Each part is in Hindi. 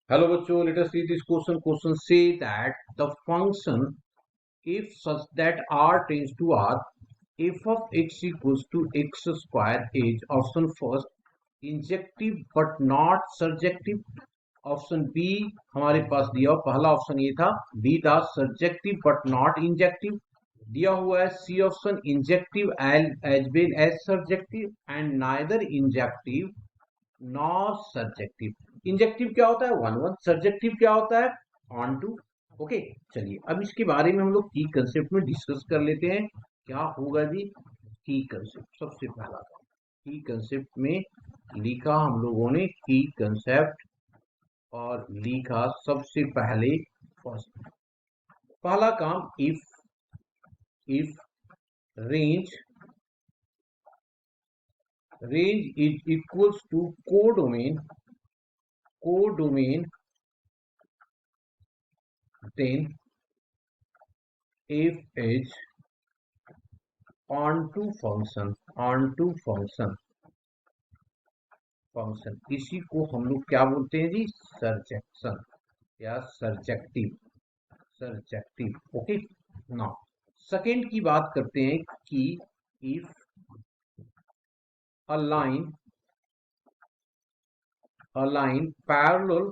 Hello बच्चों, let us see this question. Question say that the function if such that r tends to r, f of x equals to x square is option first injective but not surjective, option B हमारे पास दिया पहला ऑप्शन ये था, बी था सर्जेक्टिव बट नॉट इंजेक्टिव, दिया हुआ है C option injective as well as surjective and neither injective nor surjective. Injective क्या होता है वन वन, सर्जेक्टिव क्या होता है ऑन टू। ओके, चलिए अब इसके बारे में हम लोग की कंसेप्ट में डिस्कस कर लेते हैं। क्या होगा जी की कंसेप्ट, सबसे पहला की कंसेप्ट में लिखा हम लोगों ने की कंसेप्ट और लिखा सबसे पहले फर्स्ट पहला काम if range is equals to codomain then f is onto function इसी को हम लोग क्या बोलते हैं जी सर्जेक्शन या सर्जेक्टिव। ओके, नाउ सेकेंड की बात करते हैं कि if a line parallel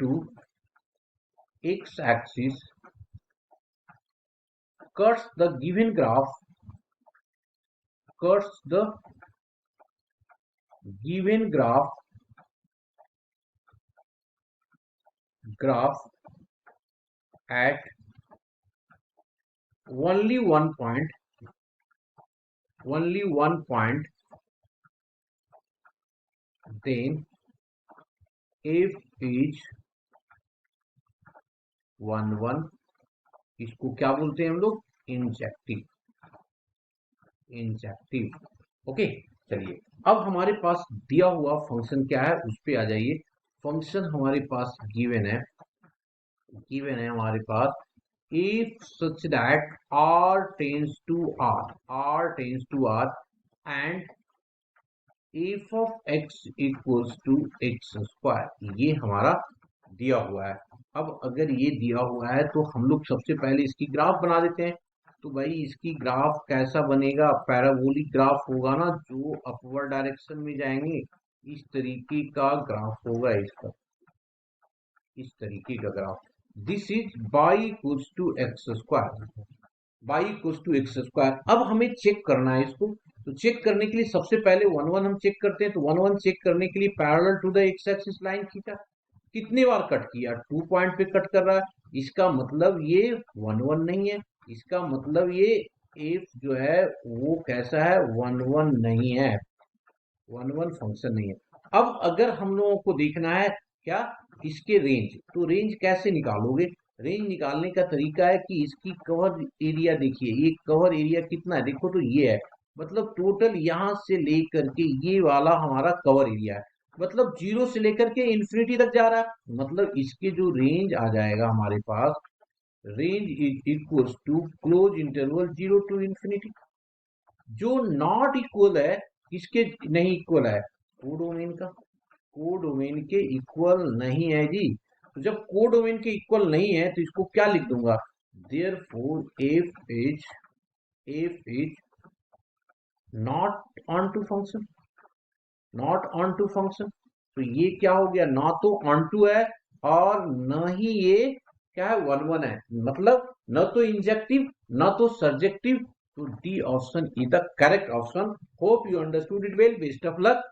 to x axis cuts the given graph at only one point, then f is 1 1। इसको क्या बोलते हैं हम लोग इंजेक्टिव। ओके, चलिए अब हमारे पास दिया हुआ फंक्शन क्या है उस पे आ जाइए। फंक्शन हमारे पास गिवन है हमारे पास if such that r tends to r and f of x equals to x square, ये हमारा दिया हुआ है। अब अगर ये दिया हुआ है तो हम लोग सबसे पहले इसकी ग्राफ बना देते हैं। तो भाई इसकी ग्राफ कैसा बनेगा, पैराबोलिक ग्राफ होगा ना, जो अपवर्ड डायरेक्शन में जाएंगे इस तरीके का ग्राफ होगा इसका, इस तरीके का graph. This is y equals to x square. अब हमें चेक करना है इसको, तो चेक करने के लिए सबसे पहले वन वन हम चेक करते हैं। तो वन वन चेक करने के लिए parallel to the x axis line खींचा, कितने बार कट किया, 2 पॉइंट पे कट कर रहा है। इसका मतलब ये वन वन नहीं है, इसका मतलब ये एफ जो है वो कैसा है वन वन नहीं है, वन वन फंक्शन नहीं है। अब अगर हम लोगों को देखना है क्या इसके रेंज, तो रेंज कैसे निकालोगे। रेंज निकालने का तरीका है कि इसकी कवर एरिया देखिए, ये कवर एरिया कितना है देखो, तो ये है, मतलब टोटल यहां से लेकर के ये वाला हमारा कवर एरिया है, मतलब जीरो से लेकर के इंफिनिटी तक जा रहा है। मतलब इसके जो रेंज आ जाएगा हमारे पास, range is equals to close interval 0 to infinity. जो नॉट इक्वल है, किसके नहीं इक्वल है, कोडोमेन का, कोडोमेन के इक्वल नहीं है जी। तो जब कोडोमेन के इक्वल नहीं है तो इसको क्या लिख दूंगा, therefore f is not onto function, तो ये क्या हो गया, ना तो ऑन टू है और न ही ये क्या है वन वन है, मतलब न तो इंजेक्टिव न तो सर्जेक्टिव। तो D option is the correct option. Hope you understood it well, best of luck.